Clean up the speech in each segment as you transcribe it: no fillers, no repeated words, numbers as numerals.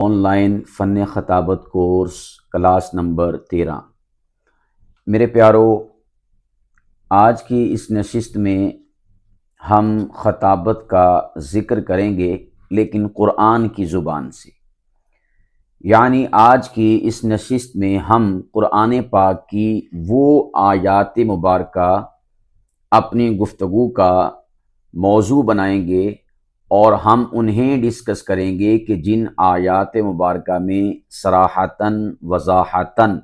On line فن خطابت course class number 13۔ میرے پیارو، آج کی اس نشست میں ہم خطابت کا ذکر کریں گے لیکن قرآن کی زبان سے، یعنی آج کی اس نشست میں ہم قرآن پاک کی وہ آیات مبارکہ اپنی گفتگو کا موضوع بنائیں گے اور ہم انہیں ڈسکس کریں گے کہ جن آیات مبارکہ میں صراحتاً وضاحتاً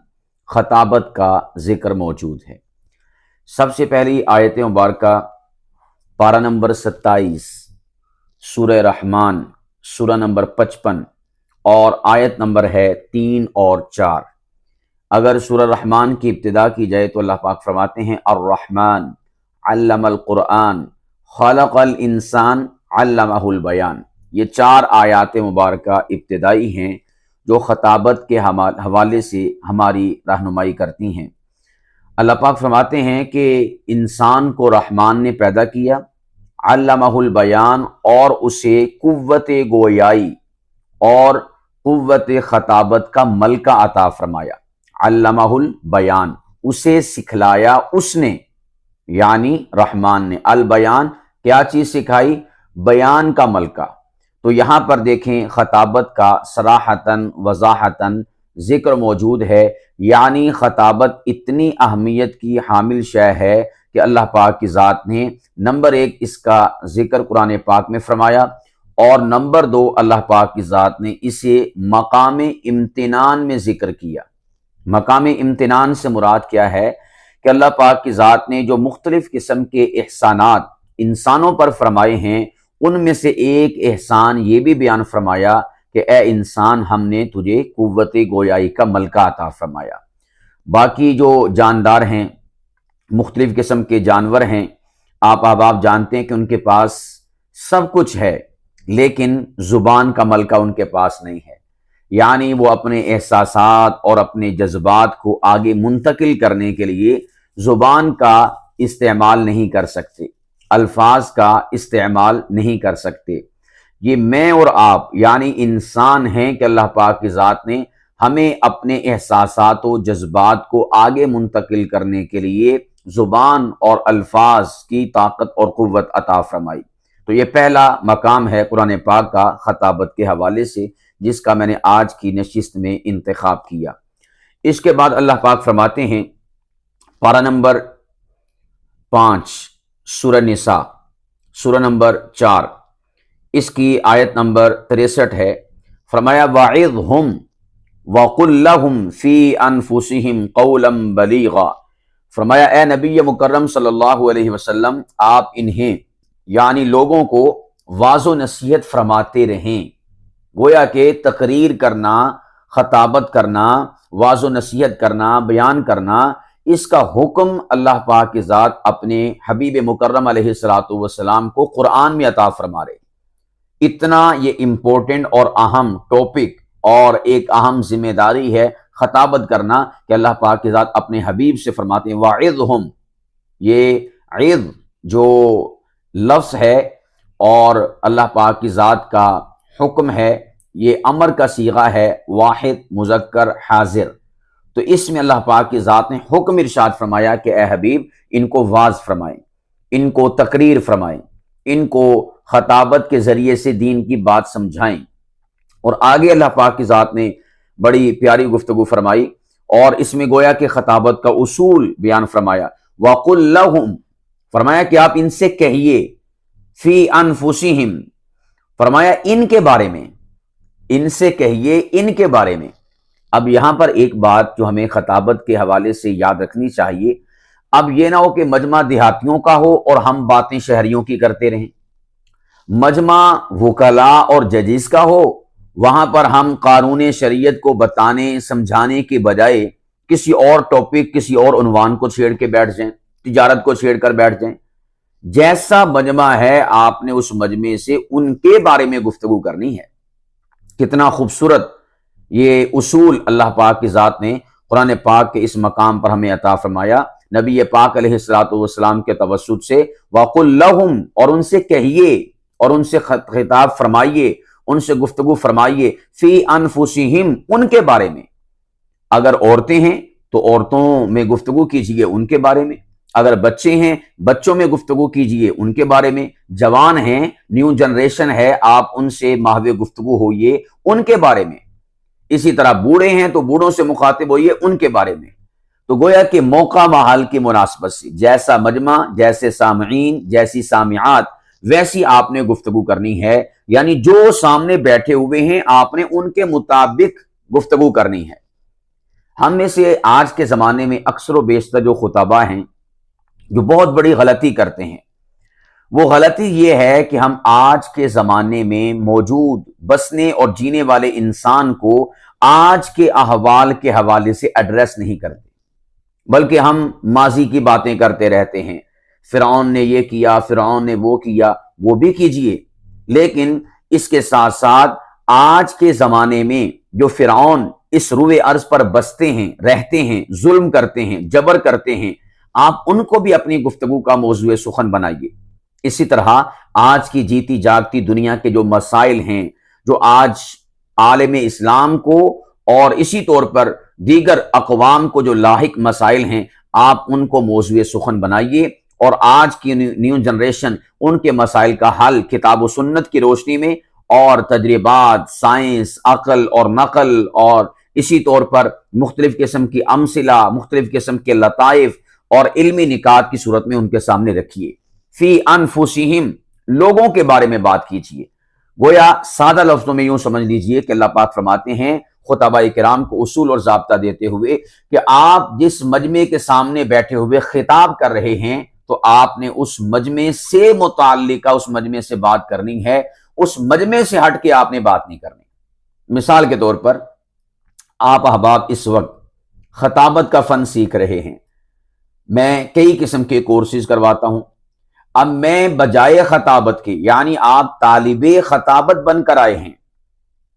خطابت کا ذکر موجود ہے۔ سب سے پہلی آیت مبارکہ پارہ نمبر 27 سورہ رحمان، سورہ نمبر 55 اور آیت نمبر ہے 3 اور 4۔ اگر سورہ رحمان کی ابتدا کی جائے تو اللہ پاک فرماتے ہیں الرحمن علم القرآن خلق الانسان علمہ البیان۔ یہ 4 آیات مبارکہ ابتدائی ہیں جو خطابت کے حوالے سے ہماری رہنمائی کرتی ہیں۔ اللہ پاک فرماتے ہیں کہ انسان کو رحمان نے پیدا کیا، علمہ البیان، اور اسے قوت گویائی اور قوت خطابت کا ملکہ عطا فرمایا۔ علمہ البیان، اسے سکھلایا اس نے، یعنی رحمان نے۔ البیان، کیا چیز سکھائی؟ بیان کا ملکہ۔ تو یہاں پر دیکھیں خطابت کا صراحتاً وضاحتاً ذکر موجود ہے، یعنی خطابت اتنی اہمیت کی حامل شے ہے کہ اللہ پاک کی ذات نے نمبر 1 اس کا ذکر قرآن پاک میں فرمایا، اور نمبر 2 اللہ پاک کی ذات نے اسے مقام امتنان میں ذکر کیا۔ مقام امتنان سے مراد کیا ہے کہ اللہ پاک کی ذات نے جو مختلف قسم کے احسانات انسانوں پر فرمائے ہیں، ان میں سے ایک احسان یہ بھی بیان فرمایا کہ اے انسان، ہم نے تجھے قوت گویائی کا ملکہ عطا فرمایا۔ باقی جو جاندار ہیں، مختلف قسم کے جانور ہیں، آپ احباب جانتے ہیں کہ ان کے پاس سب کچھ ہے لیکن زبان کا ملکہ ان کے پاس نہیں ہے، یعنی وہ اپنے احساسات اور اپنے جذبات کو آگے منتقل کرنے کے لیے زبان کا استعمال نہیں کر سکتے، الفاظ کا استعمال نہیں کر سکتے۔ یہ میں اور آپ یعنی انسان ہیں کہ اللہ پاک کی ذات نے ہمیں اپنے احساسات و جذبات کو آگے منتقل کرنے کے لیے زبان اور الفاظ کی طاقت اور قوت عطا فرمائی۔ تو یہ پہلا مقام ہے قرآن پاک کا خطابت کے حوالے سے، جس کا میں نے آج کی نشست میں انتخاب کیا۔ اس کے بعد اللہ پاک فرماتے ہیں پارہ نمبر 5 سورہ نساء، سورہ نمبر 4، اس کی آیت نمبر 63 ہے۔ فرمایا وَعِظْهُمْ وَقُلْ لَهُمْ فِي أَنفُسِهِمْ قَوْلًا بَلِيغًا۔ فرمایا اے نبی مکرم صلی اللہ علیہ وسلم، آپ انہیں یعنی لوگوں کو واعظ و نصیحت فرماتے رہیں۔ گویا کہ تقریر کرنا، خطابت کرنا، واعظ و نصیحت کرنا، بیان کرنا، اس کا حکم اللہ پاک کی ذات اپنے حبیب مکرم علیہ السلام کو قرآن میں عطا فرما رہے۔ اتنا یہ امپورٹنٹ اور اہم ٹاپک اور ایک اہم ذمہ داری ہے خطابت کرنا کہ اللہ پاک کی ذات اپنے حبیب سے فرماتے ہیں وَعِظْهُمْ۔ یہ عظ جو لفظ ہے اور اللہ پاک کی ذات کا حکم ہے، یہ امر کا صیغہ ہے، واحد مذکر حاضر۔ تو اس میں اللہ پاک کی ذات نے حکم ارشاد فرمایا کہ اے حبیب، ان کو واعظ فرمائیں، ان کو تقریر فرمائیں، ان کو خطابت کے ذریعے سے دین کی بات سمجھائیں۔ اور آگے اللہ پاک کی ذات نے بڑی پیاری گفتگو فرمائی اور اس میں گویا کہ خطابت کا اصول بیان فرمایا۔ وَقُلْ لَهُمْ، فرمایا کہ آپ ان سے کہیے، فی انفسہم، فرمایا ان کے بارے میں، ان سے کہیے ان کے بارے میں۔ اب یہاں پر ایک بات جو ہمیں خطابت کے حوالے سے یاد رکھنی چاہیے، اب یہ نہ ہو کہ مجمع دیہاتیوں کا ہو اور ہم باتیں شہریوں کی کرتے رہیں، مجمع وکلاء اور ججز کا ہو، وہاں پر ہم قانون شریعت کو بتانے سمجھانے کے بجائے کسی اور ٹاپک، کسی اور عنوان کو چھیڑ کے بیٹھ جائیں، تجارت کو چھیڑ کر بیٹھ جائیں۔ جیسا مجمع ہے آپ نے اس مجمع سے ان کے بارے میں گفتگو کرنی ہے۔ کتنا خوبصورت یہ اصول اللہ پاک کی ذات نے قرآن پاک کے اس مقام پر ہمیں عطا فرمایا۔ نبی پاک علیہ السلام کے توسط سے وَقُلْ لَهُمْ، اور ان سے کہیے اور ان سے خطاب فرمائیے، ان سے گفتگو فرمائیے فی انفسہم، ان کے بارے میں۔ اگر عورتیں ہیں تو عورتوں میں گفتگو کیجئے ان کے بارے میں، اگر بچے ہیں بچوں میں گفتگو کیجئے ان کے بارے میں، جوان ہیں نیو جنریشن ہے آپ ان سے محو گفتگو ہوئیے ان کے بارے میں، اسی طرح بوڑھے ہیں تو بوڑھوں سے مخاطب ہوئیے ان کے بارے میں۔ تو گویا کہ موقع محل کی مناسبت سے جیسا مجمع، جیسے سامعین، جیسی سامعات، ویسی آپ نے گفتگو کرنی ہے، یعنی جو سامنے بیٹھے ہوئے ہیں آپ نے ان کے مطابق گفتگو کرنی ہے۔ ہم میں سے آج کے زمانے میں اکثر و بیشتر جو خطباء ہیں جو بہت بڑی غلطی کرتے ہیں، وہ غلطی یہ ہے کہ ہم آج کے زمانے میں موجود بسنے اور جینے والے انسان کو آج کے احوال کے حوالے سے ایڈریس نہیں کرتے، بلکہ ہم ماضی کی باتیں کرتے رہتے ہیں، فرعون نے یہ کیا، فرعون نے وہ کیا، وہ بھی کیجئے، لیکن اس کے ساتھ ساتھ آج کے زمانے میں جو فرعون اس روئے ارض پر بستے ہیں، رہتے ہیں، ظلم کرتے ہیں، جبر کرتے ہیں، آپ ان کو بھی اپنی گفتگو کا موضوع سخن بنائیے۔ اسی طرح آج کی جیتی جاگتی دنیا کے جو مسائل ہیں، جو آج عالم اسلام کو اور اسی طور پر دیگر اقوام کو جو لاحق مسائل ہیں، آپ ان کو موضوع سخن بنائیے، اور آج کی نیو جنریشن ان کے مسائل کا حل کتاب و سنت کی روشنی میں اور تجربات، سائنس، عقل اور نقل اور اسی طور پر مختلف قسم کی امثلہ، مختلف قسم کے لطائف اور علمی نکات کی صورت میں ان کے سامنے رکھیے۔ فی انفسہم، لوگوں کے بارے میں بات کیجیے۔ گویا سادہ لفظوں میں یوں سمجھ لیجئے کہ اللہ پاک فرماتے ہیں خطباء کرام کو اصول اور ضابطہ دیتے ہوئے کہ آپ جس مجمع کے سامنے بیٹھے ہوئے خطاب کر رہے ہیں تو آپ نے اس مجمع سے متعلقہ، اس مجمع سے بات کرنی ہے، اس مجمع سے ہٹ کے آپ نے بات نہیں کرنی۔ مثال کے طور پر آپ احباب اس وقت خطابت کا فن سیکھ رہے ہیں، میں کئی قسم کے کورسز کرواتا ہوں۔ اب میں بجائے خطابت کے، یعنی آپ طالب خطابت بن کر آئے ہیں،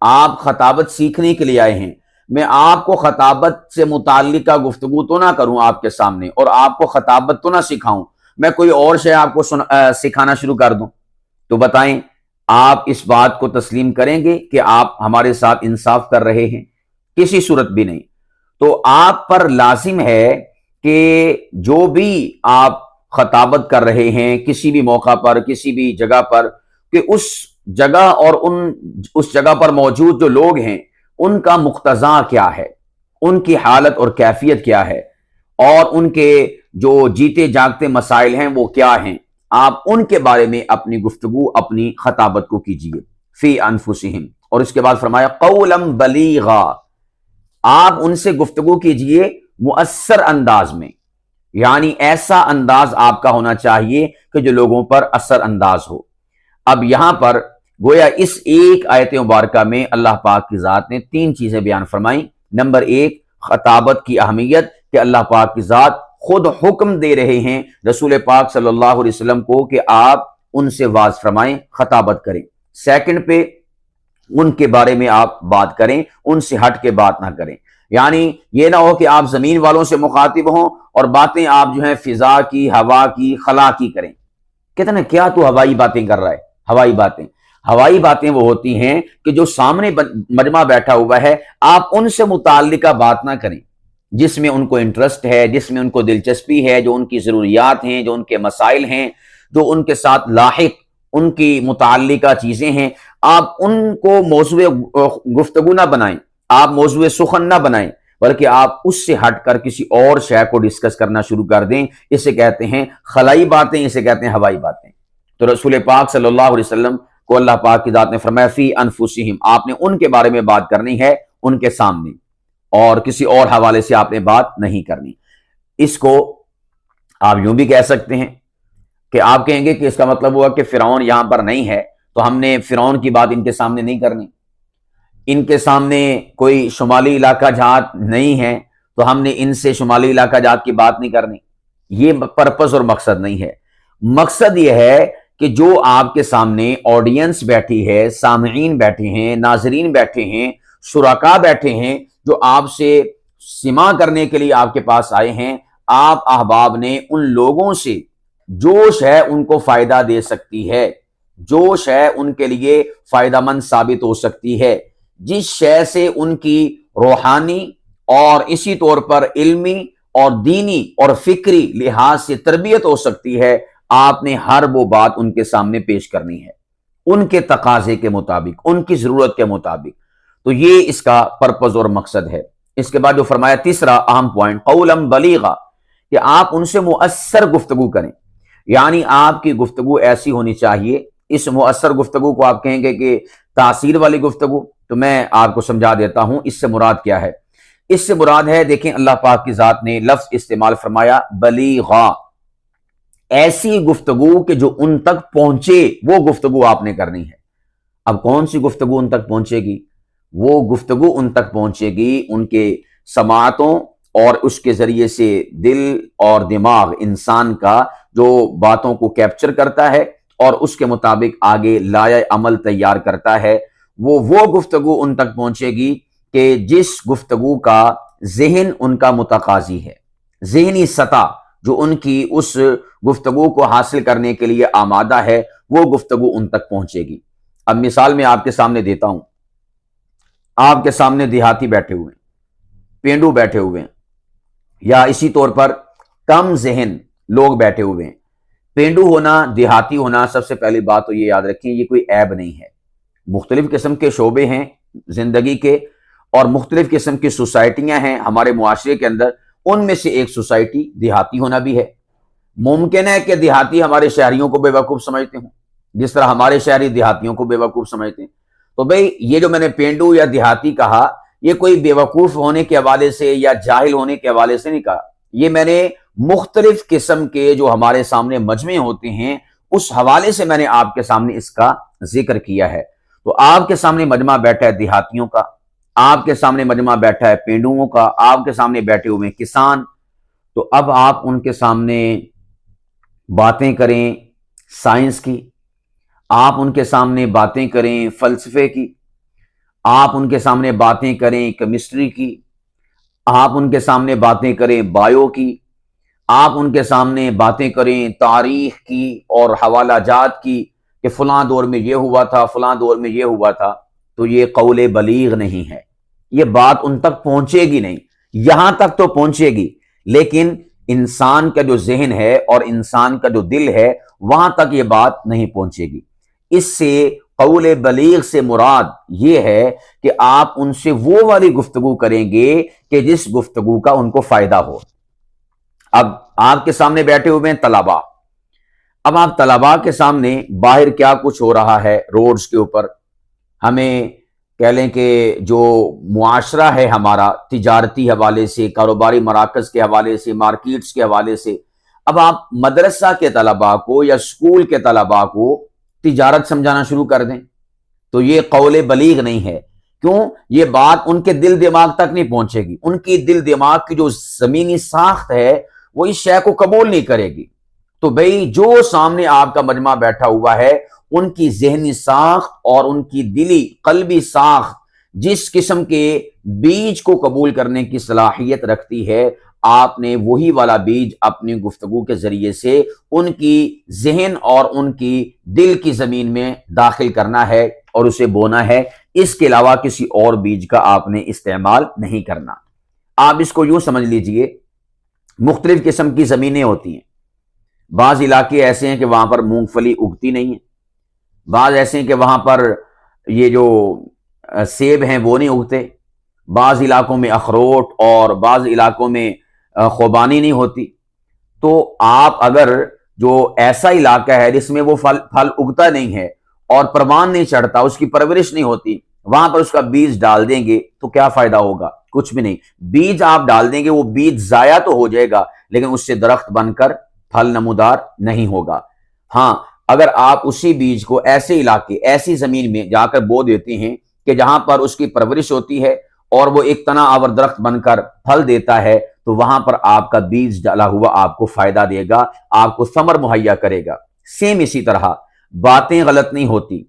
آپ خطابت سیکھنے کے لیے آئے ہیں، میں آپ کو خطابت سے متعلقہ گفتگو تو نہ کروں آپ کے سامنے، اور آپ کو خطابت تو نہ سکھاؤں، میں کوئی اور شے آپ کو سکھانا شروع کر دوں، تو بتائیں آپ اس بات کو تسلیم کریں گے کہ آپ ہمارے ساتھ انصاف کر رہے ہیں؟ کسی صورت بھی نہیں۔ تو آپ پر لازم ہے کہ جو بھی آپ خطابت کر رہے ہیں کسی بھی موقع پر، کسی بھی جگہ پر، کہ اس جگہ اور اس جگہ پر موجود جو لوگ ہیں ان کا مقتضا کیا ہے، ان کی حالت اور کیفیت کیا ہے، اور ان کے جو جیتے جاگتے مسائل ہیں وہ کیا ہیں، آپ ان کے بارے میں اپنی گفتگو، اپنی خطابت کو کیجیے۔ فی انفسہم، اور اس کے بعد فرمایا قولا بلیغا، آپ ان سے گفتگو کیجئے مؤثر انداز میں، یعنی ایسا انداز آپ کا ہونا چاہیے کہ جو لوگوں پر اثر انداز ہو۔ اب یہاں پر گویا اس ایک آیت مبارکہ میں اللہ پاک کی ذات نے تین چیزیں بیان فرمائیں۔ نمبر ایک، خطابت کی اہمیت، کہ اللہ پاک کی ذات خود حکم دے رہے ہیں رسول پاک صلی اللہ علیہ وسلم کو کہ آپ ان سے واعظ فرمائیں، خطابت کریں۔ سیکنڈ پہ، ان کے بارے میں آپ بات کریں، ان سے ہٹ کے بات نہ کریں، یعنی یہ نہ ہو کہ آپ زمین والوں سے مخاطب ہوں اور باتیں آپ جو ہیں فضا کی، ہوا کی، خلا کی کریں۔ کہتے ہیں کیا تو ہوائی باتیں کر رہا ہے؟ ہوائی باتیں وہ ہوتی ہیں کہ جو سامنے مجمع بیٹھا ہوا ہے آپ ان سے متعلقہ بات نہ کریں، جس میں ان کو انٹرسٹ ہے، جس میں ان کو دلچسپی ہے، جو ان کی ضروریات ہیں، جو ان کے مسائل ہیں، جو ان کے ساتھ لاحق ان کی متعلقہ چیزیں ہیں، آپ ان کو موضوع گفتگو نہ بنائیں، آپ موضوع سخن نہ بنائیں، بلکہ آپ اس سے ہٹ کر کسی اور شے کو ڈسکس کرنا شروع کر دیں۔ اسے کہتے ہیں خلائی باتیں، اسے کہتے ہیں ہوائی باتیں۔ تو رسول پاک صلی اللہ علیہ وسلم کو اللہ پاک کی ذات نے فرمایا فی انفسہم، آپ نے ان کے بارے میں بات کرنی ہے ان کے سامنے، اور کسی اور حوالے سے آپ نے بات نہیں کرنی۔ اس کو آپ یوں بھی کہہ سکتے ہیں کہ آپ کہیں گے کہ اس کا مطلب ہوا کہ فرعون یہاں پر نہیں ہے تو ہم نے فرعون کی بات ان کے سامنے نہیں کرنی، ان کے سامنے کوئی شمالی علاقہ جات نہیں ہے تو ہم نے ان سے شمالی علاقہ جات کی بات نہیں کرنی۔ یہ پرپس اور مقصد نہیں ہے۔ مقصد یہ ہے کہ جو آپ کے سامنے آڈینس بیٹھی ہے، سامعین بیٹھے ہیں، ناظرین بیٹھے ہیں، شرکاء بیٹھے ہیں، جو آپ سے سماع کرنے کے لیے آپ کے پاس آئے ہیں، آپ احباب نے ان لوگوں سے جو شے ان کو فائدہ دے سکتی ہے، جو شے ان کے لیے فائدہ مند ثابت ہو سکتی ہے، جس شے سے ان کی روحانی اور اسی طور پر علمی اور دینی اور فکری لحاظ سے تربیت ہو سکتی ہے، آپ نے ہر وہ بات ان کے سامنے پیش کرنی ہے، ان کے تقاضے کے مطابق، ان کی ضرورت کے مطابق۔ تو یہ اس کا پرپز اور مقصد ہے۔ اس کے بعد جو فرمایا تیسرا اہم پوائنٹ، قولا بلیغا، کہ آپ ان سے مؤثر گفتگو کریں، یعنی آپ کی گفتگو ایسی ہونی چاہیے۔ اس مؤثر گفتگو کو آپ کہیں گے کہ تاثیر والی گفتگو، تو میں آپ کو سمجھا دیتا ہوں اس سے مراد کیا ہے۔ اس سے مراد ہے، دیکھیں اللہ پاک کی ذات نے لفظ استعمال فرمایا بلیغا، ایسی گفتگو کہ جو ان تک پہنچے، وہ گفتگو آپ نے کرنی ہے۔ اب کون سی گفتگو ان تک پہنچے گی؟ وہ گفتگو ان تک پہنچے گی ان کے سماعتوں اور اس کے ذریعے سے دل اور دماغ انسان کا جو باتوں کو کیپچر کرتا ہے اور اس کے مطابق آگے لائحہ عمل تیار کرتا ہے، وہ گفتگو ان تک پہنچے گی کہ جس گفتگو کا ذہن ان کا متقاضی ہے، ذہنی سطح جو ان کی اس گفتگو کو حاصل کرنے کے لیے آمادہ ہے، وہ گفتگو ان تک پہنچے گی۔ اب مثال میں آپ کے سامنے دیتا ہوں، آپ کے سامنے دیہاتی بیٹھے ہوئے ہیں، پینڈو بیٹھے ہوئے ہیں، یا اسی طور پر کم ذہن لوگ بیٹھے ہوئے ہیں۔ پینڈو ہونا، دیہاتی ہونا، سب سے پہلی بات تو یہ یاد رکھیں، یہ کوئی عیب نہیں ہے۔ مختلف قسم کے شعبے ہیں زندگی کے، اور مختلف قسم کی سوسائٹیاں ہیں ہمارے معاشرے کے اندر، ان میں سے ایک سوسائٹی دیہاتی ہونا بھی ہے۔ ممکن ہے کہ دیہاتی ہمارے شہریوں کو بے وقوف سمجھتے ہوں، جس طرح ہمارے شہری دیہاتیوں کو بے وقوف سمجھتے ہیں۔ تو بھئی یہ جو میں نے پینڈو یا دیہاتی کہا، یہ کوئی بے وقوف ہونے کے حوالے سے یا جاہل ہونے کے حوالے سے نہیں کہا، یہ میں نے مختلف قسم کے جو ہمارے سامنے مجمع ہوتے ہیں اس حوالے سے میں نے آپ کے سامنے اس کا ذکر کیا ہے۔ تو آپ کے سامنے مجمع بیٹھا ہے دیہاتیوں کا، آپ کے سامنے مجمع بیٹھا ہے پینڈوؤں کا، آپ کے سامنے بیٹھے ہوئے کسان۔ تو اب آپ ان کے سامنے باتیں کریں سائنس کی، آپ ان کے سامنے باتیں کریں فلسفے کی، آپ ان کے سامنے باتیں کریں کیمسٹری کی، آپ ان کے سامنے باتیں کریں بایو کی، آپ ان کے سامنے باتیں کریں تاریخ کی اور حوالہ جات کی کہ فلاں دور میں یہ ہوا تھا، فلاں دور میں یہ ہوا تھا۔ تو یہ قول بلیغ نہیں ہے، یہ بات ان تک پہنچے گی نہیں۔ یہاں تک تو پہنچے گی، لیکن انسان کا جو ذہن ہے اور انسان کا جو دل ہے، وہاں تک یہ بات نہیں پہنچے گی۔ اس سے قول بلیغ سے مراد یہ ہے کہ آپ ان سے وہ والی گفتگو کریں گے کہ جس گفتگو کا ان کو فائدہ ہو۔ اب آپ کے سامنے بیٹھے ہوئے ہیں طلباء، اب آپ طلباء کے سامنے باہر کیا کچھ ہو رہا ہے روڈز کے اوپر، ہمیں کہہ لیں کہ جو معاشرہ ہے ہمارا تجارتی حوالے سے، کاروباری مراکز کے حوالے سے، مارکیٹس کے حوالے سے، اب آپ مدرسہ کے طلباء کو یا اسکول کے طلباء کو تجارت سمجھانا شروع کر دیں تو یہ قول بلیغ نہیں ہے۔ کیوں؟ یہ بات ان کے دل دماغ تک نہیں پہنچے گی، ان کی دل دماغ کی جو زمینی ساخت ہے وہ اس شے کو قبول نہیں کرے گی۔ تو بھئی جو سامنے آپ کا مجمع بیٹھا ہوا ہے، ان کی ذہنی ساخت اور ان کی دلی قلبی ساخت جس قسم کے بیج کو قبول کرنے کی صلاحیت رکھتی ہے، آپ نے وہی والا بیج اپنی گفتگو کے ذریعے سے ان کی ذہن اور ان کی دل کی زمین میں داخل کرنا ہے اور اسے بونا ہے۔ اس کے علاوہ کسی اور بیج کا آپ نے استعمال نہیں کرنا۔ آپ اس کو یوں سمجھ لیجئے، مختلف قسم کی زمینیں ہوتی ہیں، بعض علاقے ایسے ہیں کہ وہاں پر مونگ پھلی اگتی نہیں ہے، بعض ایسے ہیں کہ وہاں پر یہ جو سیب ہیں وہ نہیں اگتے، بعض علاقوں میں اخروٹ اور بعض علاقوں میں خوبانی نہیں ہوتی۔ تو آپ اگر جو ایسا علاقہ ہے جس میں وہ پھل اگتا نہیں ہے اور پروان نہیں چڑھتا، اس کی پرورش نہیں ہوتی، وہاں پر اس کا بیج ڈال دیں گے تو کیا فائدہ ہوگا؟ کچھ بھی نہیں۔ بیج آپ ڈال دیں گے، وہ بیج ضائع تو ہو جائے گا لیکن اس سے درخت بن کر پھل نمودار نہیں ہوگا۔ ہاں، اگر آپ اسی بیج کو ایسے علاقے، ایسی زمین میں جا کر بو دیتے ہیں کہ جہاں پر اس کی پرورش ہوتی ہے اور وہ ایک تنا آور درخت بن کر پھل دیتا ہے، تو وہاں پر آپ کا بیج ڈالا ہوا آپ کو فائدہ دے گا، آپ کو ثمر مہیا کرے گا۔ سیم اسی طرح باتیں غلط نہیں ہوتی،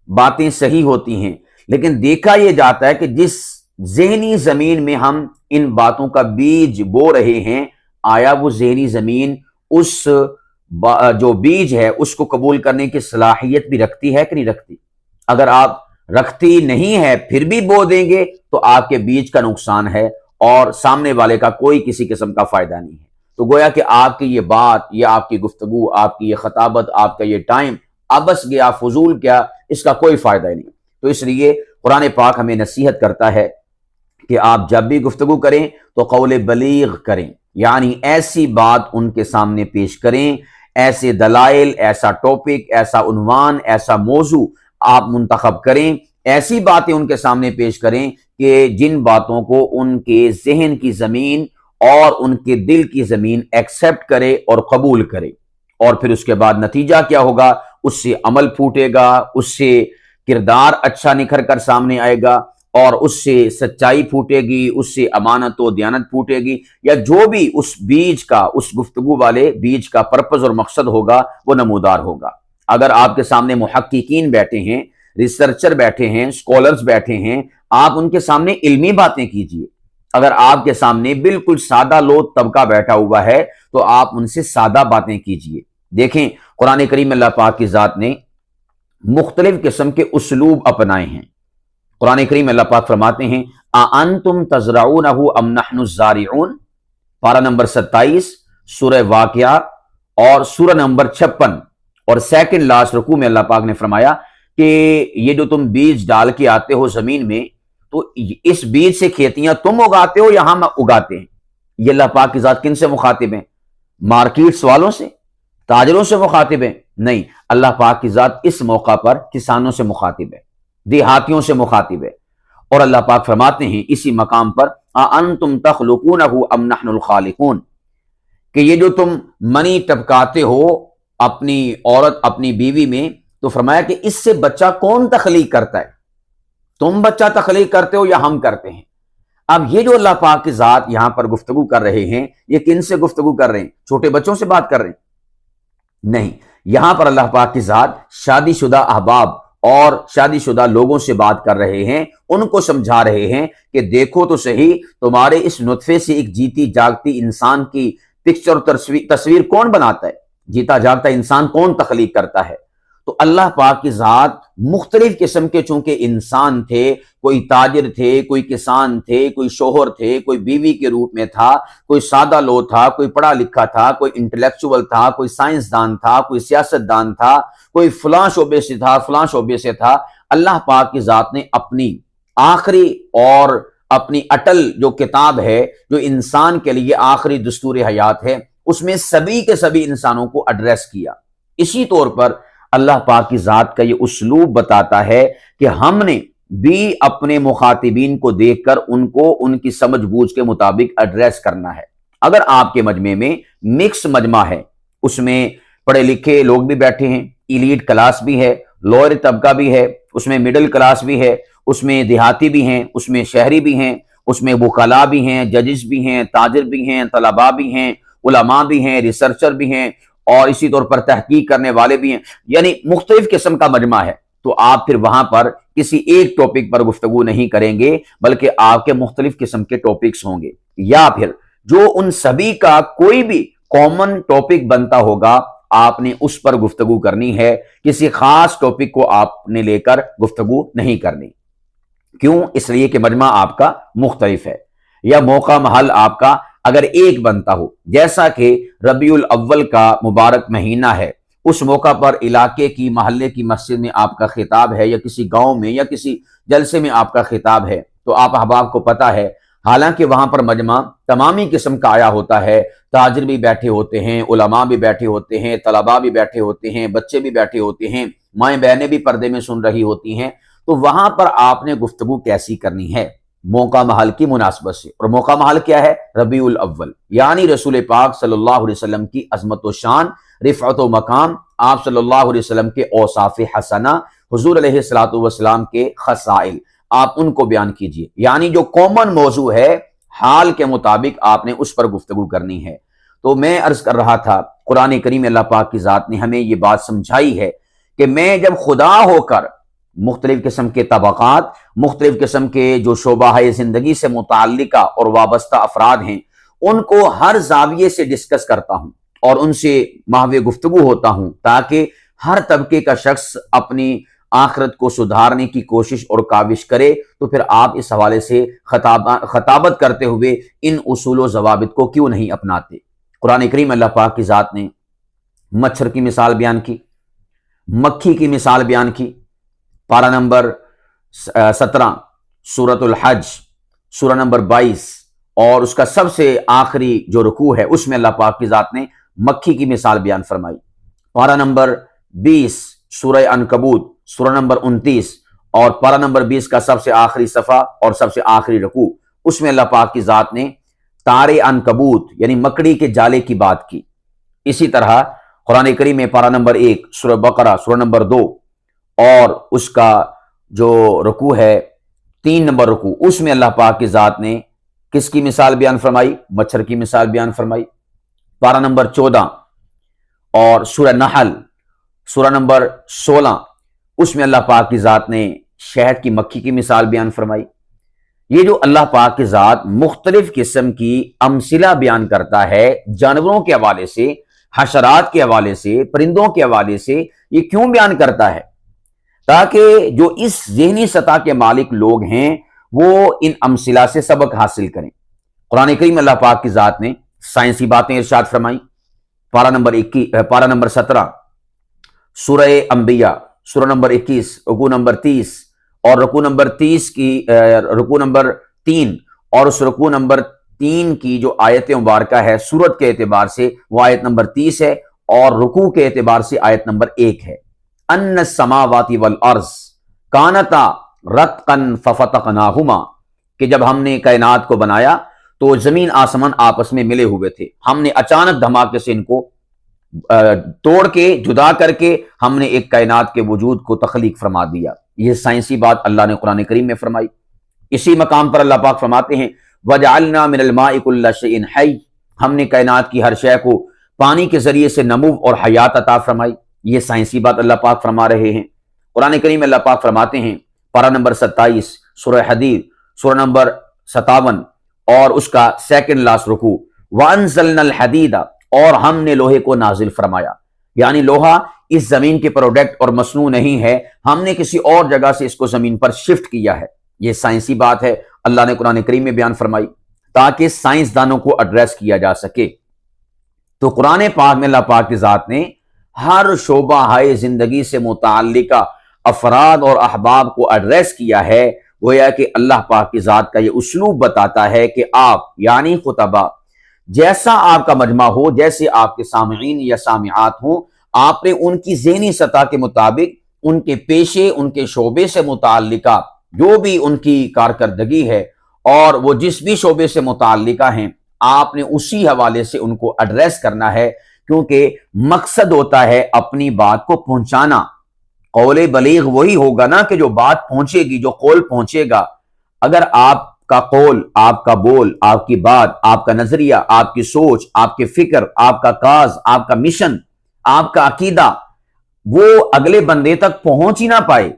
باتیں صحیح ہوتی ہیں، لیکن دیکھا یہ جاتا ہے کہ جس ذہنی زمین میں ہم ان باتوں کا بیج بو رہے ہیں، آیا وہ ذہنی زمین اس جو بیج ہے اس کو قبول کرنے کی صلاحیت بھی رکھتی ہے کہ نہیں رکھتی؟ اگر آپ رکھتی نہیں ہے پھر بھی بو دیں گے تو آپ کے بیج کا نقصان ہے اور سامنے والے کا کوئی کسی قسم کا فائدہ نہیں ہے۔ تو گویا کہ آپ کی یہ بات، یہ آپ کی گفتگو، آپ کی یہ خطابت، آپ کا یہ ٹائم ابس گیا، فضول کیا، اس کا کوئی فائدہ ہی نہیں۔ تو اس لیے قرآن پاک ہمیں نصیحت کرتا ہے کہ آپ جب بھی گفتگو کریں تو قول بلیغ کریں، یعنی ایسی بات ان کے سامنے پیش کریں، ایسے دلائل، ایسا ٹاپک، ایسا عنوان، ایسا موضوع آپ منتخب کریں، ایسی باتیں ان کے سامنے پیش کریں کہ جن باتوں کو ان کے ذہن کی زمین اور ان کے دل کی زمین ایکسپٹ کرے اور قبول کرے، اور پھر اس کے بعد نتیجہ کیا ہوگا؟ اس سے عمل پھوٹے گا، اس سے کردار اچھا نکھر کر سامنے آئے گا، اور اس سے سچائی پھوٹے گی، اس سے امانت و دیانت پھوٹے گی، یا جو بھی اس بیج کا، اس گفتگو والے بیج کا پرپز اور مقصد ہوگا وہ نمودار ہوگا۔ اگر آپ کے سامنے محققین بیٹھے ہیں، ریسرچر بیٹھے ہیں، سکولرز بیٹھے ہیں، آپ ان کے سامنے علمی باتیں کیجئے۔ اگر آپ کے سامنے بالکل سادہ لوگ طبقہ بیٹھا ہوا ہے تو آپ ان سے سادہ باتیں کیجئے۔ دیکھیں قرآن کریم اللہ پاک کی ذات نے مختلف قسم کے اسلوب اپنائے ہیں۔ قرآن کریم اللہ پاک فرماتے ہیں اَأَنْتُمْ تَزْرَعُونَهُ أَمْ نَحْنُ الزَّارِعُونَ، پارہ نمبر 27 سورہ واقعہ اور سورہ نمبر 56 اور سیکنڈ لاسٹ رکوع میں اللہ پاک نے فرمایا کہ یہ جو تم بیج ڈال کے آتے ہو زمین میں، تو اس بیج سے کھیتیاں تم اگاتے ہو یا ہم اگاتے ہیں؟ یہ اللہ پاک کی ذات کن سے مخاطب ہیں؟ مارکیٹس والوں سے، تاجروں سے مخاطب ہیں؟ نہیں، اللہ پاک کی ذات اس موقع پر کسانوں سے مخاطب ہے، دیہاتیوں سے مخاطب ہے۔ اور اللہ پاک فرماتے ہیں اسی مقام پر اَأَنْتُمْ تَخْلُقُونَهُ أَمْ نَحْنُ الْخَالِقُونَ، کہ یہ جو تم منی ٹپکاتے ہو اپنی عورت، اپنی بیوی میں، تو فرمایا کہ اس سے بچہ کون تخلیق کرتا ہے؟ تم بچہ تخلیق کرتے ہو یا ہم کرتے ہیں؟ اب یہ جو اللہ پاک کی ذات یہاں پر گفتگو کر رہے ہیں، یہ کن سے گفتگو کر رہے ہیں؟ چھوٹے بچوں سے بات کر رہے ہیں؟ نہیں، یہاں پر اللہ پاک کی ذات شادی شدہ احباب اور شادی شدہ لوگوں سے بات کر رہے ہیں، ان کو سمجھا رہے ہیں کہ دیکھو تو صحیح، تمہارے اس نطفے سے ایک جیتی جاگتی انسان کی پکچر تصویر کون بناتا ہے؟ جیتا جاگتا انسان کون تخلیق کرتا ہے؟ تو اللہ پاک کی ذات مختلف قسم کے چونکہ انسان تھے، کوئی تاجر تھے، کوئی کسان تھے، کوئی شوہر تھے، کوئی بیوی کے روپ میں تھا، کوئی سادہ لو تھا، کوئی پڑھا لکھا تھا، کوئی انٹلیکچوئل تھا، کوئی سائنسدان تھا، کوئی سیاستدان تھا، کوئی فلاں شعبے سے تھا، فلاں شعبے سے تھا۔ اللہ پاک کی ذات نے اپنی آخری اور اپنی اٹل جو کتاب ہے، جو انسان کے لیے آخری دستور حیات ہے، اس میں سبھی کے سبھی انسانوں کو ایڈریس کیا۔ اسی طور پر اللہ پاک کی ذات کا یہ اسلوب بتاتا ہے کہ ہم نے بھی اپنے مخاطبین کو دیکھ کر ان کو ان کی سمجھ بوجھ کے مطابق ایڈریس کرنا ہے۔ اگر آپ کے مجمع میں مکس مجمع ہے، اس میں پڑھے لکھے لوگ بھی بیٹھے ہیں، ایلیٹ کلاس بھی ہے، لوئر طبقہ بھی ہے، اس میں مڈل کلاس بھی ہے، اس میں دیہاتی بھی ہیں، اس میں شہری بھی ہیں، اس میں وکلاء بھی ہیں، ججز بھی ہیں، تاجر بھی ہیں، طلباء بھی ہیں، علماء بھی ہیں، ریسرچر بھی ہیں، اور اسی طور پر تحقیق کرنے والے بھی ہیں، یعنی مختلف قسم کا مجمع ہے۔ تو آپ پھر وہاں پر کسی ایک ٹاپک پر گفتگو نہیں کریں گے، بلکہ آپ کے مختلف قسم کے ٹاپکس ہوں گے، یا پھر جو ان سبھی کا کوئی بھی کامن ٹاپک بنتا ہوگا آپ نے اس پر گفتگو کرنی ہے، کسی خاص ٹاپک کو آپ نے لے کر گفتگو نہیں کرنی۔ کیوں؟ اس لیے کہ مجمع آپ کا مختلف ہے، یا موقع محل آپ کا اگر ایک بنتا ہو، جیسا کہ ربیع الاول کا مبارک مہینہ ہے، اس موقع پر علاقے کی، محلے کی مسجد میں آپ کا خطاب ہے، یا کسی گاؤں میں یا کسی جلسے میں آپ کا خطاب ہے، تو آپ احباب کو پتہ ہے، حالانکہ وہاں پر مجمع تمامی قسم کا آیا ہوتا ہے، تاجر بھی بیٹھے ہوتے ہیں، علماء بھی بیٹھے ہوتے ہیں، طلباء بھی بیٹھے ہوتے ہیں، بچے بھی بیٹھے ہوتے ہیں، مائیں بہنیں بھی پردے میں سن رہی ہوتی ہیں، تو وہاں پر آپ نے گفتگو کیسی کرنی ہے؟ موقع محل کی مناسبت سے۔ اور موقع محل کیا ہے؟ ربیع الاول، یعنی رسول پاک صلی اللہ علیہ وسلم کی عظمت و شان، رفعت و مقام، آپ صلی اللہ علیہ وسلم کے اوصاف حسنہ، حضور علیہ الصلوۃ والسلام کے خصائل، آپ ان کو بیان کیجئے، یعنی جو کامن موضوع ہے حال کے مطابق آپ نے اس پر گفتگو کرنی ہے۔ تو میں عرض کر رہا تھا قرآن کریم اللہ پاک کی ذات نے ہمیں یہ بات سمجھائی ہے کہ میں جب خدا ہو کر مختلف قسم کے طبقات، مختلف قسم کے جو شعبہ زندگی سے متعلقہ اور وابستہ افراد ہیں، ان کو ہر زاویے سے ڈسکس کرتا ہوں اور ان سے محو گفتگو ہوتا ہوں تاکہ ہر طبقے کا شخص اپنی آخرت کو سدھارنے کی کوشش اور کاوش کرے، تو پھر آپ اس حوالے سے خطابت کرتے ہوئے ان اصول و ضوابط کو کیوں نہیں اپناتے؟ قرآن کریم اللہ پاک کی ذات نے مچھر کی مثال بیان کی، مکھی کی مثال بیان کی، پارہ نمبر 17 سورۃ الحج، سورہ نمبر 22 اور اس کا سب سے آخری جو رکوع ہے اس میں اللہ پاک کی ذات نے مکھی کی مثال بیان فرمائی۔ پارہ نمبر 20 سورہ عنکبوت، سورہ نمبر 29 اور پارہ نمبر 20 کا سب سے آخری صفحہ اور سب سے آخری رکوع، اس میں اللہ پاک کی ذات نے تارے عنکبوت یعنی مکڑی کے جالے کی بات کی۔ اسی طرح قرآن کریم میں پارہ نمبر 1 سورہ بقرہ، سورہ نمبر 2 اور اس کا جو رکوع ہے 3 نمبر رکوع، اس میں اللہ پاک کی ذات نے کس کی مثال بیان فرمائی؟ مچھر کی مثال بیان فرمائی۔ پارہ نمبر 14 اور سورہ نحل، سورہ نمبر 16، اس میں اللہ پاک کی ذات نے شہد کی مکھی کی مثال بیان فرمائی۔ یہ جو اللہ پاک کی ذات مختلف قسم کی امثلہ بیان کرتا ہے جانوروں کے حوالے سے، حشرات کے حوالے سے، پرندوں کے حوالے سے، یہ کیوں بیان کرتا ہے؟ تاکہ جو اس ذہنی سطح کے مالک لوگ ہیں وہ ان امثلہ سے سبق حاصل کریں۔ قرآن کریم اللہ پاک کی ذات نے سائنسی باتیں ارشاد فرمائیں۔ پارہ نمبر 17 سورہ انبیاء، سورہ نمبر 21 رکوع نمبر 30 اور رکوع نمبر 30 کی رکوع نمبر 3 اور اس رکوع نمبر 3 کی جو آیت مبارکہ ہے سورت کے اعتبار سے وہ آیت نمبر 30 ہے اور رکوع کے اعتبار سے آیت نمبر 1 ہے۔ ان السماوات والارض کانتا رتقا ففتقناہما، کہ جب ہم نے کائنات کو بنایا تو زمین آسمان آپس میں ملے ہوئے تھے، ہم نے اچانک دھماکے سے ان کو توڑ کے جدا کر کے ہم نے ایک کائنات کے وجود کو تخلیق فرما دیا۔ یہ سائنسی بات اللہ نے قرآن کریم میں فرمائی۔ اسی مقام پر اللہ پاک فرماتے ہیں وَجَعَلْنَا مِنَ الْمَاءِ كُلَّ شَيْءٍ حَيٍّ، ہم نے کائنات کی ہر شے کو پانی کے ذریعے سے نمو اور حیات عطا فرمائی۔ یہ سائنسی بات اللہ پاک فرما رہے ہیں۔ قرآن کریم میں اللہ پاک فرماتے ہیں پارہ نمبر 27 سورہ حدید، سورہ نمبر 57 اور اس کا سیکنڈ لاسٹ رکوع، وَأَنزَلْنَا الْحَدِيدَ، اور ہم نے لوہے کو نازل فرمایا، یعنی لوہا اس زمین کے پروڈکٹ اور مصنوع نہیں ہے، ہم نے کسی اور جگہ سے اس کو زمین پر شفٹ کیا ہے۔ یہ سائنسی بات ہے، اللہ نے قرآن کریم میں بیان فرمائی تاکہ سائنسدانوں کو ایڈریس کیا جا سکے۔ تو قرآن پاک میں اللہ پاک کی ذات نے ہر شعبہ ہائے زندگی سے متعلقہ افراد اور احباب کو ایڈریس کیا ہے، گویا کہ اللہ پاک کی ذات کا یہ اسلوب بتاتا ہے کہ آپ یعنی خطبہ جیسا آپ کا مجمع ہو، جیسے آپ کے سامعین یا سامعات ہوں، آپ نے ان کی ذہنی سطح کے مطابق ان کے پیشے، ان کے شعبے سے متعلقہ جو بھی ان کی کارکردگی ہے اور وہ جس بھی شعبے سے متعلقہ ہیں، آپ نے اسی حوالے سے ان کو ایڈریس کرنا ہے، کیونکہ مقصد ہوتا ہے اپنی بات کو پہنچانا۔ قول بلیغ وہی ہوگا نا کہ جو بات پہنچے گی، جو قول پہنچے گا۔ اگر آپ کا قول، آپ کا بول، آپ کی بات، آپ کا نظریہ، آپ کی سوچ، آپ کی فکر، آپ کا کاز، آپ کا مشن، آپ کا عقیدہ وہ اگلے بندے تک پہنچ ہی نہ پائے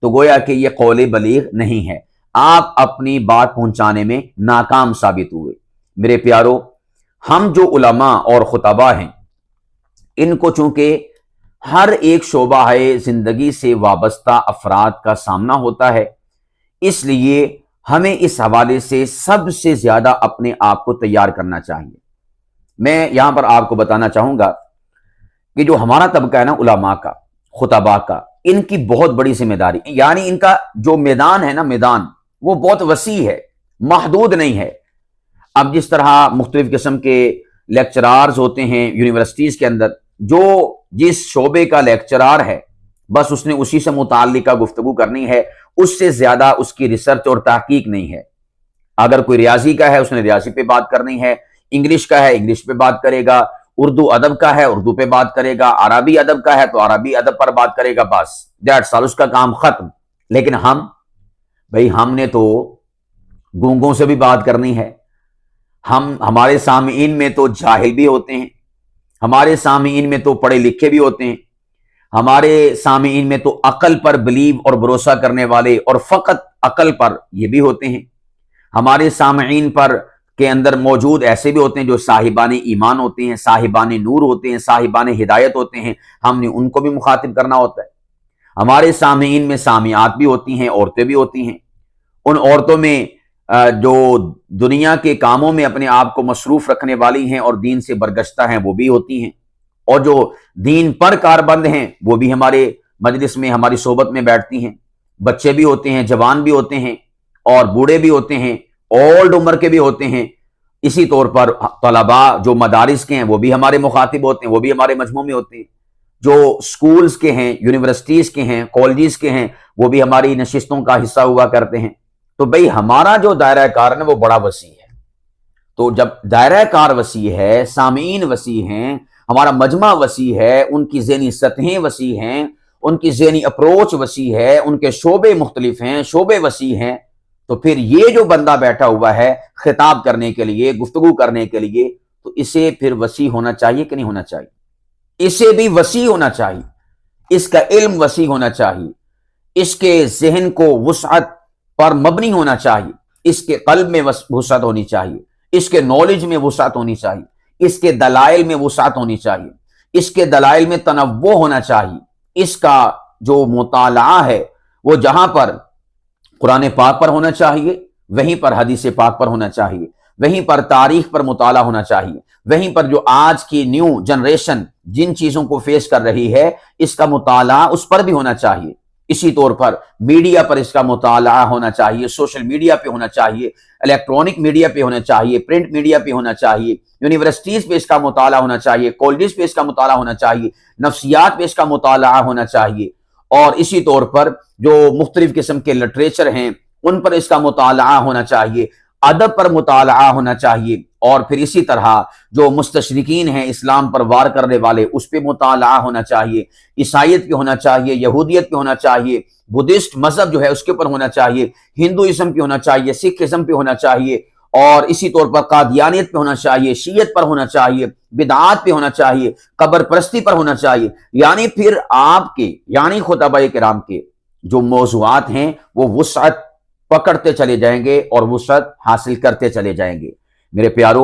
تو گویا کہ یہ قول بلیغ نہیں ہے، آپ اپنی بات پہنچانے میں ناکام ثابت ہوئے۔ میرے پیارو، ہم جو علماء اور خطباء ہیں ان کو چونکہ ہر ایک شعبہ ہے زندگی سے وابستہ افراد کا سامنا ہوتا ہے، اس لیے ہمیں اس حوالے سے سب سے زیادہ اپنے آپ کو تیار کرنا چاہیے۔ میں یہاں پر آپ کو بتانا چاہوں گا کہ جو ہمارا طبقہ ہے نا علماء کا، خطباء کا، ان کی بہت بڑی ذمہ داری، یعنی ان کا جو میدان ہے نا، میدان وہ بہت وسیع ہے، محدود نہیں ہے۔ اب جس طرح مختلف قسم کے لیکچرارز ہوتے ہیں یونیورسٹیز کے اندر، جو جس شعبے کا لیکچرار ہے بس اس نے اسی سے متعلقہ گفتگو کرنی ہے، اس سے زیادہ اس کی ریسرچ اور تحقیق نہیں ہے۔ اگر کوئی ریاضی کا ہے اس نے ریاضی پہ بات کرنی ہے، انگلش کا ہے انگلش پہ بات کرے گا، اردو ادب کا ہے اردو پہ بات کرے گا، عربی ادب کا ہے تو عربی ادب پر بات کرے گا، بس دیٹس آل، اس کا کام ختم۔ لیکن ہم نے تو گونگوں سے بھی بات کرنی ہے، ہمارے سامعین میں تو جاہل بھی ہوتے ہیں، ہمارے سامعین میں تو پڑھے لکھے بھی ہوتے ہیں، ہمارے سامعین میں تو عقل پر بلیو اور بھروسہ کرنے والے اور فقط عقل پر یہ بھی ہوتے ہیں، ہمارے سامعین پر کے اندر موجود ایسے بھی ہوتے ہیں جو صاحبان ایمان ہوتے ہیں، صاحبان نور ہوتے ہیں، صاحبان ہدایت ہوتے ہیں، ہم نے ان کو بھی مخاطب کرنا ہوتا ہے۔ ہمارے سامعین میں سامعات بھی ہوتی ہیں، عورتیں بھی ہوتی ہیں، ان عورتوں میں جو دنیا کے کاموں میں اپنے آپ کو مصروف رکھنے والی ہیں اور دین سے برگشتہ ہیں وہ بھی ہوتی ہیں، اور جو دین پر کاربند ہیں وہ بھی ہمارے مجلس میں ہماری صحبت میں بیٹھتی ہیں۔ بچے بھی ہوتے ہیں، جوان بھی ہوتے ہیں، اور بوڑھے بھی ہوتے ہیں، اولڈ عمر کے بھی ہوتے ہیں۔ اسی طور پر طلباء جو مدارس کے ہیں وہ بھی ہمارے مخاطب ہوتے ہیں، وہ بھی ہمارے مجموع میں ہوتے ہیں۔ جو سکولز کے ہیں، یونیورسٹیز کے ہیں، کالجز کے ہیں، وہ بھی ہماری نشستوں کا حصہ ہوا کرتے ہیں۔ تو بھئی ہمارا جو دائرہ کار ہے وہ بڑا وسیع ہے۔ تو جب دائرہ کار وسیع ہے، سامعین وسیع ہیں، ہمارا مجمع وسیع ہے، ان کی ذہنی سطحیں وسیع ہیں، ان کی ذہنی اپروچ وسیع ہے، ان کے شعبے مختلف ہیں، شعبے وسیع ہیں، تو پھر یہ جو بندہ بیٹھا ہوا ہے خطاب کرنے کے لیے، گفتگو کرنے کے لیے، تو اسے پھر وسیع ہونا چاہیے کہ نہیں ہونا چاہیے؟ اسے بھی وسیع ہونا چاہیے، اس کا علم وسیع ہونا چاہیے، اس کے ذہن کو وسعت پر مبنی ہونا چاہیے، اس کے قلب میں وسعت ہونی چاہیے، اس کے نالج میں وسعت ہونی چاہیے، اس کے دلائل میں وسعت ہونی چاہیے، اس کے دلائل میں تنوع ہونا چاہیے، اس کا جو مطالعہ ہے وہ جہاں پر قرآن پاک پر ہونا چاہیے وہیں پر حدیث پاک پر ہونا چاہیے، وہیں پر تاریخ پر مطالعہ ہونا چاہیے، وہیں پر جو آج کی نیو جنریشن جن چیزوں کو فیس کر رہی ہے اس کا مطالعہ اس پر بھی ہونا چاہیے۔ اسی طور پر میڈیا پر اس کا مطالعہ ہونا چاہیے، سوشل میڈیا پہ ہونا چاہیے، الیکٹرانک میڈیا پہ ہونا چاہیے، پرنٹ میڈیا پہ ہونا چاہیے، یونیورسٹیز پہ اس کا مطالعہ ہونا چاہیے، کالجز پہ اس کا مطالعہ ہونا چاہیے، نفسیات پہ اس کا مطالعہ ہونا چاہیے، اور اسی طور پر جو مختلف قسم کے لٹریچر ہیں ان پر اس کا مطالعہ ہونا چاہیے، ادب پر مطالعہ ہونا چاہیے، اور پھر اسی طرح جو مستشرقین ہیں اسلام پر وار کرنے والے اس پہ مطالعہ ہونا چاہیے، عیسائیت پہ ہونا چاہیے، یہودیت پہ ہونا چاہیے، بدھسٹ مذہب جو ہے اس کے اوپر ہونا چاہیے، ہندوازم پہ ہونا چاہیے، سکھ ازم پہ ہونا چاہیے، اور اسی طور پر قادیانیت پہ ہونا چاہیے، شیعت پر ہونا چاہیے، بدعات پہ ہونا چاہیے، قبر پرستی پر ہونا چاہیے۔ یعنی پھر آپ کے یعنی خطباء کرام کے جو موضوعات ہیں وہ وسعت پکڑتے چلے جائیں گے اور وسعت حاصل کرتے چلے جائیں گے۔ میرے پیارو،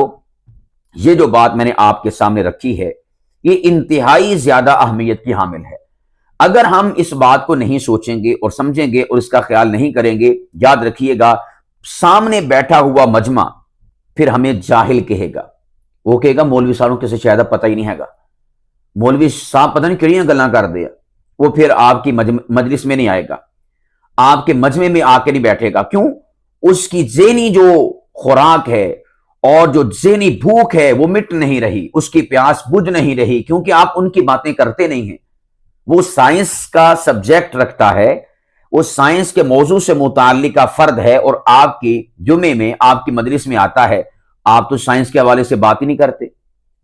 یہ جو بات میں نے آپ کے سامنے رکھی ہے یہ انتہائی زیادہ اہمیت کی حامل ہے۔ اگر ہم اس بات کو نہیں سوچیں گے اور سمجھیں گے اور اس کا خیال نہیں کریں گے، یاد رکھیے گا سامنے بیٹھا ہوا مجمع پھر ہمیں جاہل کہے گا، وہ کہے گا مولوی صاحب کسی شاید پتہ ہی نہیں ہے گا، مولوی صاحب پتہ نہیں کہڑیاں گلاں کر دیا، وہ پھر آپ کی مجلس میں نہیں آئے گا، آپ کے مجمع میں آ کے نہیں بیٹھے گا۔ کیوں؟ اس کی ذہنی جو خوراک ہے اور جو ذہنی بھوک ہے وہ مٹ نہیں رہی، اس کی پیاس بجھ نہیں رہی، کیونکہ آپ ان کی باتیں کرتے نہیں ہیں۔ وہ سائنس کا سبجیکٹ رکھتا ہے، وہ سائنس کے موضوع سے متعلق کا فرد ہے، اور آپ کی جمعے میں آپ کی مجلس میں آتا ہے، آپ تو سائنس کے حوالے سے بات ہی نہیں کرتے۔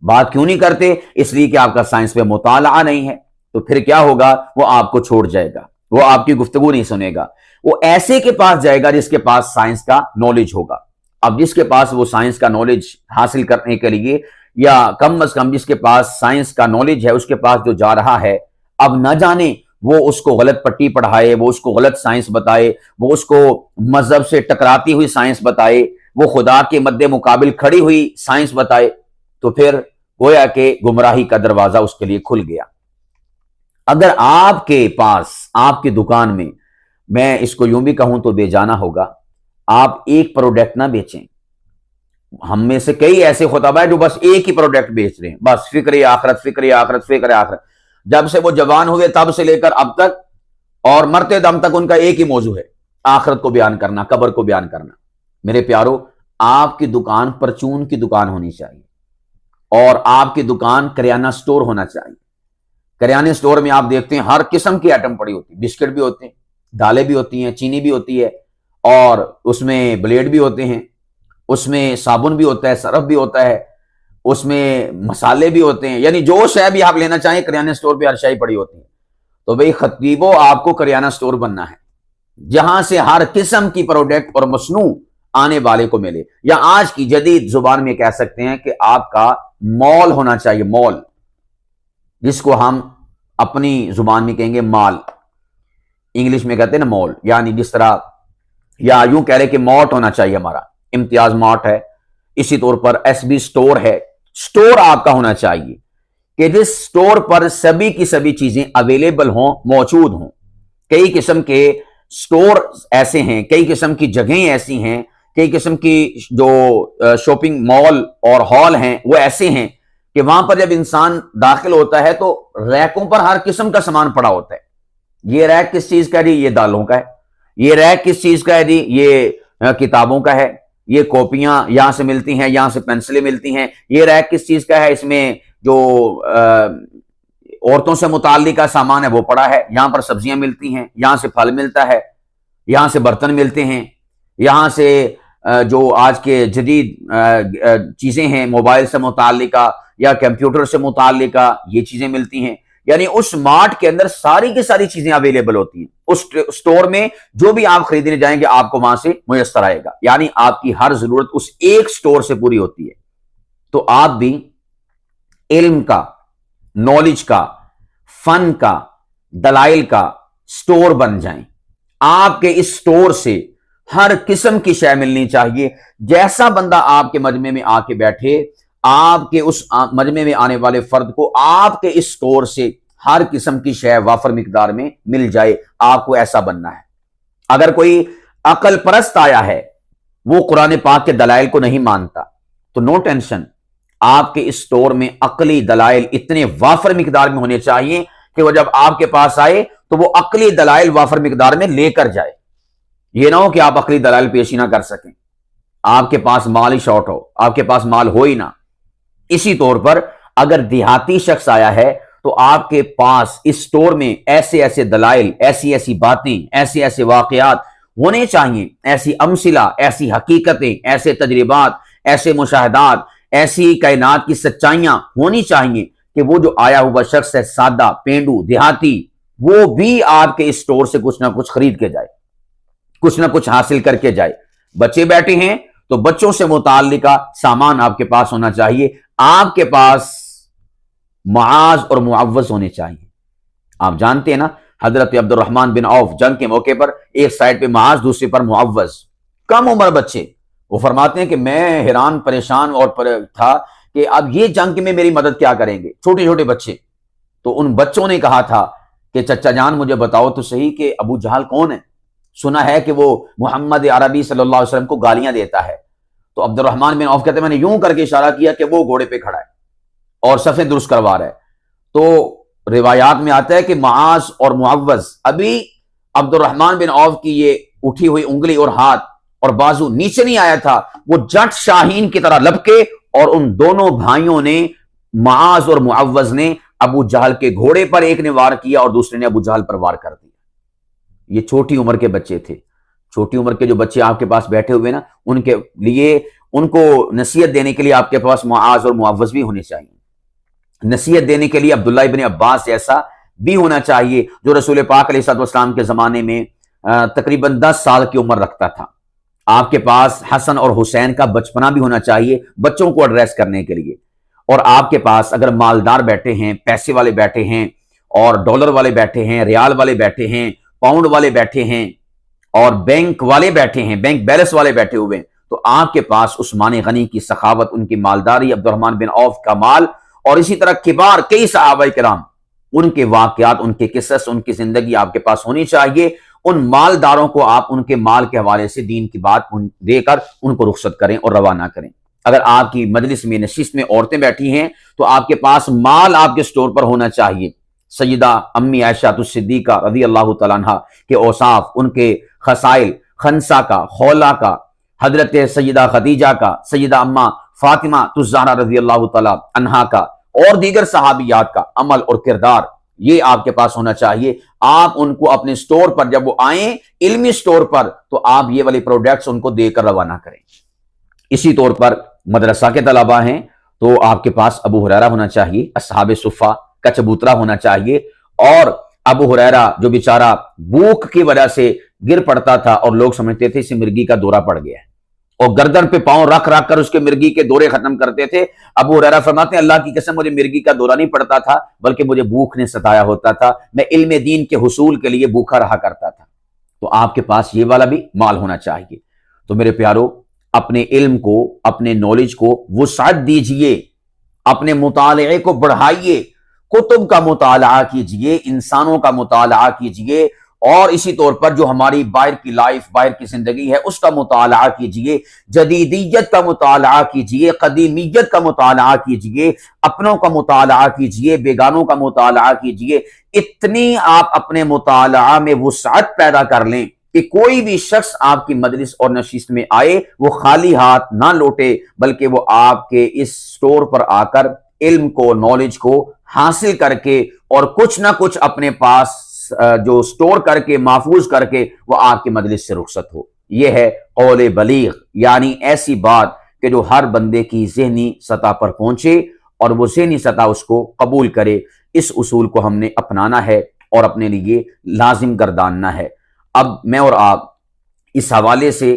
بات کیوں نہیں کرتے؟ اس لیے کہ آپ کا سائنس پہ مطالعہ نہیں ہے۔ تو پھر کیا ہوگا؟ وہ آپ کو چھوڑ جائے گا، وہ آپ کی گفتگو نہیں سنے گا، وہ ایسے کے پاس جائے گا جس کے پاس سائنس کا نالج ہوگا۔ اب جس کے پاس وہ سائنس کا نالج حاصل کرنے کے لیے، یا کم از کم جس کے پاس سائنس کا نالج ہے، اس کے پاس جو جا رہا ہے، اب نہ جانے وہ اس کو غلط پٹی پڑھائے، وہ اس کو غلط سائنس بتائے، وہ اس کو مذہب سے ٹکراتی ہوئی سائنس بتائے، وہ خدا کے مد مقابل کھڑی ہوئی سائنس بتائے، تو پھر گویا کہ گمراہی کا دروازہ اس کے لیے کھل گیا۔ اگر آپ کے پاس، آپ کی دکان میں اس کو یوں بھی کہوں تو بے جانا ہوگا، آپ ایک پروڈکٹ نہ بیچیں۔ ہم میں سے کئی ایسے خطباء جو بس ایک ہی پروڈکٹ بیچ رہے ہیں، بس فکر آخرت، فکر آخرت، فکر آخرت۔ جب سے وہ جوان ہوئے تب سے لے کر اب تک اور مرتے دم تک ان کا ایک ہی موضوع ہے، آخرت کو بیان کرنا، قبر کو بیان کرنا۔ میرے پیارو، آپ کی دکان پرچون کی دکان ہونی چاہیے، اور آپ کی دکان کریانہ سٹور ہونا چاہیے۔ کریانے سٹور میں آپ دیکھتے ہیں ہر قسم کی آئٹم پڑی ہوتی ہے، بسکٹ بھی ہوتے ہیں، دالیں بھی ہوتی ہیں، چینی بھی ہوتی ہے، اور اس میں بلیڈ بھی ہوتے ہیں، اس میں صابن بھی ہوتا ہے، سرف بھی ہوتا ہے، اس میں مسالے بھی ہوتے ہیں، یعنی جو شے بھی آپ لینا چاہیں کریانے سٹور پہ ہر شے پڑی ہوتی ہے۔ تو بھئی خطیبو، آپ کو کریانہ سٹور بننا ہے جہاں سے ہر قسم کی پروڈکٹ اور مصنوع آنے والے کو ملے، یا آج کی جدید زبان میں کہہ سکتے ہیں کہ آپ کا مال ہونا چاہیے، مال، جس کو ہم اپنی زبان میں کہیں گے مال، انگلش میں کہتے ہیں نا مال، یعنی جس طرح، یا یوں کہہ رہے کہ مارٹ ہونا چاہیے، ہمارا امتیاز مارٹ ہے، اسی طور پر ایس بی سٹور ہے، سٹور آپ کا ہونا چاہیے کہ جس سٹور پر سبھی کی سبھی چیزیں اویلیبل ہوں، موجود ہوں۔ کئی قسم کے سٹور ایسے ہیں، کئی قسم کی جگہیں ایسی ہیں، کئی قسم کی جو شاپنگ مال اور ہال ہیں وہ ایسے ہیں کہ وہاں پر جب انسان داخل ہوتا ہے تو ریکوں پر ہر قسم کا سامان پڑا ہوتا ہے۔ یہ ریک کس چیز کا ہے جی؟ یہ دالوں کا ہے۔ یہ ریک کس چیز کا ہے جی؟ یہ کتابوں کا ہے۔ یہ کاپیاں یہاں سے ملتی ہیں، یہاں سے پینسلیں ملتی ہیں۔ یہ ریک کس چیز کا ہے؟ اس میں جو عورتوں سے متعلق کا سامان ہے وہ پڑا ہے۔ یہاں پر سبزیاں ملتی ہیں، یہاں سے پھل ملتا ہے، یہاں سے برتن ملتے ہیں، یہاں سے جو آج کے جدید چیزیں ہیں موبائل سے متعلقہ یا کمپیوٹر سے متعلقہ یہ چیزیں ملتی ہیں۔ یعنی اس مارٹ کے اندر ساری کی ساری چیزیں اویلیبل ہوتی ہیں۔ اس سٹور میں جو بھی آپ خریدنے جائیں گے آپ کو وہاں سے میسر آئے گا، یعنی آپ کی ہر ضرورت اس ایک سٹور سے پوری ہوتی ہے۔ تو آپ بھی علم کا، نالج کا، فن کا، دلائل کا سٹور بن جائیں۔ آپ کے اس سٹور سے ہر قسم کی شے ملنی چاہیے۔ جیسا بندہ آپ کے مجمع میں آ کے بیٹھے، آپ کے اس مجمع میں آنے والے فرد کو آپ کے اس سٹور سے ہر قسم کی شے وافر مقدار میں مل جائے۔ آپ کو ایسا بننا ہے۔ اگر کوئی عقل پرست آیا ہے، وہ قرآن پاک کے دلائل کو نہیں مانتا، تو نو ٹینشن، آپ کے اس سٹور میں عقلی دلائل اتنے وافر مقدار میں ہونے چاہیے کہ وہ جب آپ کے پاس آئے تو وہ عقلی دلائل وافر مقدار میں لے کر جائے۔ یہ نہ ہو کہ آپ عقلی دلائل پیش ہی نہ کر سکیں، آپ کے پاس مال ہی شارٹ ہو، آپ کے پاس مال ہو ہی نہ۔ اسی طور پر اگر دیہاتی شخص آیا ہے تو آپ کے پاس اس سٹور میں ایسے ایسے دلائل، ایسی ایسی باتیں، ایسے ایسے واقعات ہونے چاہیے، ایسی امثلہ، ایسی حقیقتیں، ایسے تجربات، ایسے مشاہدات، ایسی کائنات کی سچائیاں ہونی چاہیے کہ وہ جو آیا ہوا شخص ہے، سادہ، پینڈو، دیہاتی، وہ بھی آپ کے اس سٹور سے کچھ نہ کچھ خرید کے جائے، کچھ نہ کچھ حاصل کر کے جائے۔ بچے بیٹھے ہیں تو بچوں سے متعلقہ سامان آپ کے پاس ہونا چاہیے۔ آپ کے پاس معاذ اور معوذ ہونے چاہیے۔ آپ جانتے ہیں نا، حضرت عبد الرحمن بن عوف جنگ کے موقع پر ایک سائڈ پہ معاذ، دوسری پر معوذ، کم عمر بچے۔ وہ فرماتے ہیں کہ میں حیران پریشان اور تھا کہ اب یہ جنگ میں میری مدد کیا کریں گے، چھوٹے چھوٹے بچے۔ تو ان بچوں نے کہا تھا کہ چچا جان مجھے بتاؤ تو صحیح کہ ابو جہل کون ہے؟ سنا ہے کہ وہ محمد عربی صلی اللہ علیہ وسلم کو گالیاں دیتا ہے۔ تو عبد الرحمن بن عوف کہتے ہیں میں نے یوں کر کے اشارہ کیا کہ وہ گھوڑے پہ کھڑا ہے اور صفیں درست کروا رہا ہے۔ تو روایات میں آتا ہے کہ معاذ اور معوذ، ابھی عبد الرحمن بن عوف کی یہ اٹھی ہوئی انگلی اور ہاتھ اور بازو نیچے نہیں آیا تھا، وہ جٹ شاہین کی طرح لپکے اور ان دونوں بھائیوں نے، معاذ اور معوذ نے، ابو جہل کے گھوڑے پر ایک نے وار کیا اور دوسرے نے ابو جہل پر وار کر دیا۔ یہ چھوٹی عمر کے بچے تھے۔ چھوٹی عمر کے جو بچے آپ کے پاس بیٹھے ہوئے نا، ان کے لیے، ان کو نصیحت دینے کے لیے آپ کے پاس معاذ اور معوذ بھی ہونے چاہیے۔ نصیحت دینے کے لیے عبداللہ ابن عباس جیسا بھی ہونا چاہیے، جو رسول پاک علیہ الصلوۃ والسلام کے زمانے میں تقریباً 10 سال کی عمر رکھتا تھا۔ آپ کے پاس حسن اور حسین کا بچپنا بھی ہونا چاہیے بچوں کو ایڈریس کرنے کے لیے۔ اور آپ کے پاس اگر مالدار بیٹھے ہیں، پیسے والے بیٹھے ہیں، اور ڈالر والے بیٹھے ہیں، ریال والے بیٹھے ہیں، پاؤنڈ والے بیٹھے ہیں، اور بینک والے بیٹھے ہیں، بینک بیلنس والے بیٹھے ہوئے ہیں، تو آپ کے پاس عثمان غنی کی سخاوت، ان کی مالداری، عبد الرحمن بن عوف کا مال، اور اسی طرح کبار کئی صحابہ کرام، ان کے واقعات، ان کے قصص، ان کی زندگی آپ کے پاس ہونی چاہیے۔ ان مالداروں کو آپ ان کے مال کے حوالے سے دین کی بات دے کر ان کو رخصت کریں اور روانہ کریں۔ اگر آپ کی مجلس میں، نشست میں عورتیں بیٹھی ہیں تو آپ کے پاس مال آپ کے سٹور پر ہونا چاہیے۔ سیدہ امی عائشہ الصدیقہ رضی اللہ تعالیٰ عنہ کے اوصاف، ان کے خصائل، خنسا کا، خولا کا، حضرت سیدہ خدیجہ کا، سیدہ اماں فاطمہ الزہرا رضی اللہ تعالیٰ عنہا کا، اور دیگر صحابیات کا عمل اور کردار، یہ آپ کے پاس ہونا چاہیے۔ آپ ان کو اپنے سٹور پر جب وہ آئیں، علمی سٹور پر، تو آپ یہ والے پروڈکٹس ان کو دے کر روانہ کریں۔ اسی طور پر مدرسہ کے طلبہ ہیں تو آپ کے پاس ابو ہریرہ ہونا چاہیے، اصحاب صفہ کا چبوترا ہونا چاہیے۔ اور ابو ہریرہ جو بیچارہ بھوک کی وجہ سے گر پڑتا تھا اور لوگ سمجھتے تھے اسے مرگی کا دورہ پڑ گیا ہے، اور گردن پہ پاؤں رکھ رکھ کر اس کے مرگی کے دورے ختم کرتے تھے۔ ابو ہریرہ فرماتے ہیں اللہ کی قسم مجھے مرگی کا دورہ نہیں پڑتا تھا، بلکہ مجھے بھوک نے ستایا ہوتا تھا، میں علم دین کے حصول کے لیے بھوکا رہا کرتا تھا۔ تو آپ کے پاس یہ والا بھی مال ہونا چاہیے۔ تو میرے پیارو، اپنے علم کو، اپنے نالج کو وسعت دیجئے، اپنے مطالعے کو بڑھائیے، کتب کا مطالعہ کیجئے، انسانوں کا مطالعہ کیجئے، اور اسی طور پر جو ہماری باہر کی لائف، باہر کی زندگی ہے اس کا مطالعہ کیجئے، جدیدیت کا مطالعہ کیجئے، قدیمیت کا مطالعہ کیجئے، اپنوں کا مطالعہ کیجئے، بیگانوں کا مطالعہ کیجئے۔ اتنی آپ اپنے مطالعہ میں وسعت پیدا کر لیں کہ کوئی بھی شخص آپ کی مجلس اور نشست میں آئے وہ خالی ہاتھ نہ لوٹے، بلکہ وہ آپ کے اس سٹور پر آ کر علم کو، نالج کو حاصل کر کے اور کچھ نہ کچھ اپنے پاس جو سٹور کر کے، محفوظ کر کے وہ آپ کی مجلس سے رخصت ہو۔ یہ ہے قول بلیغ، یعنی ایسی بات کہ جو ہر بندے کی ذہنی سطح پر پہنچے اور وہ ذہنی سطح اس کو قبول کرے۔ اس اصول کو ہم نے اپنانا ہے اور اپنے لیے لازم گرداننا ہے۔ اب میں اور آپ اس حوالے سے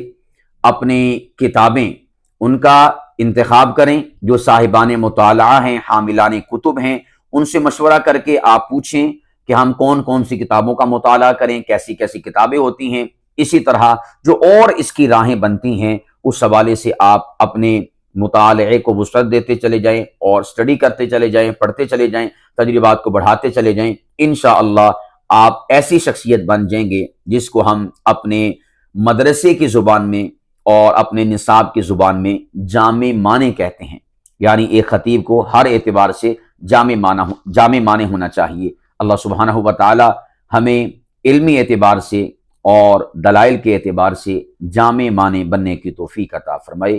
اپنی کتابیں ان کا انتخاب کریں، جو صاحبان مطالعہ ہیں، حاملان کتب ہیں، ان سے مشورہ کر کے آپ پوچھیں کہ ہم کون کون سی کتابوں کا مطالعہ کریں، کیسی کیسی کتابیں ہوتی ہیں۔ اسی طرح جو اور اس کی راہیں بنتی ہیں اس حوالے سے آپ اپنے مطالعے کو وسعت دیتے چلے جائیں اور سٹڈی کرتے چلے جائیں، پڑھتے چلے جائیں، تجربات کو بڑھاتے چلے جائیں۔ انشاءاللہ آپ ایسی شخصیت بن جائیں گے جس کو ہم اپنے مدرسے کی زبان میں اور اپنے نصاب کی زبان میں جامع معنی کہتے ہیں، یعنی ایک خطیب کو ہر اعتبار سے جامع معنی ہونا چاہیے۔ اللہ سبحانہ و تعالی ہمیں علمی اعتبار سے اور دلائل کے اعتبار سے جامع معنی بننے کی توفیق عطا فرمائے۔